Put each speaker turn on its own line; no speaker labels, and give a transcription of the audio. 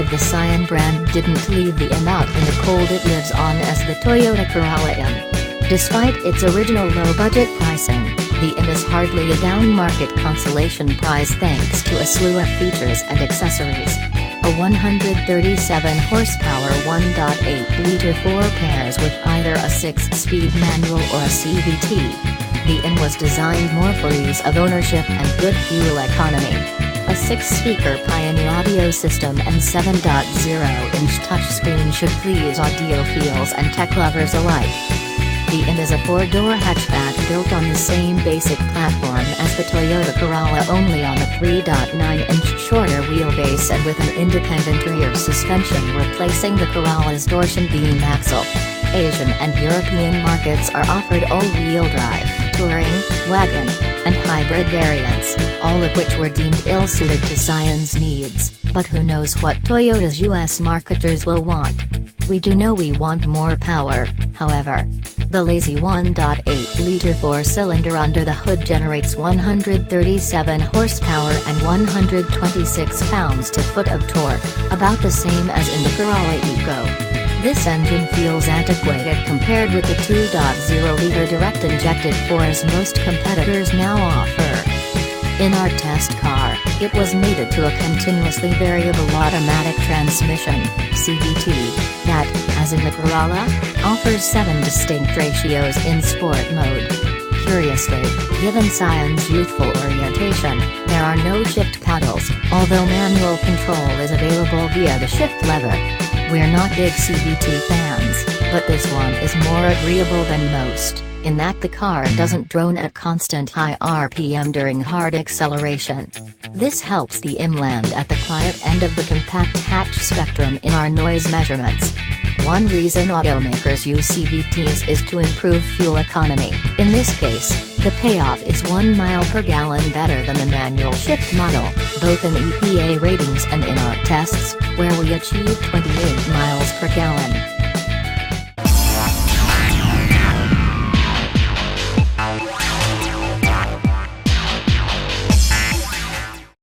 The Scion brand didn't leave the M out in the cold it lives on as the Toyota Corolla M. Despite its original low-budget pricing, the M is hardly a down-market consolation prize thanks to a slew of features and accessories. A 137-horsepower 1.8-liter 4 pairs with either a 6-speed manual or a CVT. The M was designed more for ease of ownership and good fuel economy. A 6-speaker Pioneer audio system and 7.0-inch touchscreen should please audiophiles and tech lovers alike. The M is a 4-door hatchback built on the same basic platform as the Toyota Corolla, only on a 3.9-inch shorter wheelbase and with an independent rear suspension replacing the Corolla's torsion beam axle. Asian and European markets are offered all-wheel drive, touring, wagon, and hybrid variants, all of which were deemed ill-suited to Scion's needs, but who knows what Toyota's US marketers will want. We do know we want more power, however. The lazy 1.8-liter 4-cylinder under the hood generates 137 horsepower and 126 pounds-to-foot of torque, about the same as in the Corolla Eco. This engine feels antiquated compared with the 2.0-liter direct-injected 4s most competitors now offer. In our test car, it was mated to a continuously variable automatic transmission (CVT) that, as in the Corolla, offers 7 distinct ratios in sport mode. Curiously, given Scion's youthful orientation, there are no shift paddles, although manual control is available via the shift lever. We're not big CVT fans, but this one is more agreeable than most, in that the car doesn't drone at constant high RPM during hard acceleration. This helps the M land at the quiet end of the compact hatch spectrum in our noise measurements. One reason automakers use CVTs is to improve fuel economy. In this case, the payoff is 1 mile per gallon better than the manual shift model, both in EPA ratings and in our tests, where we achieved 28 miles per gallon.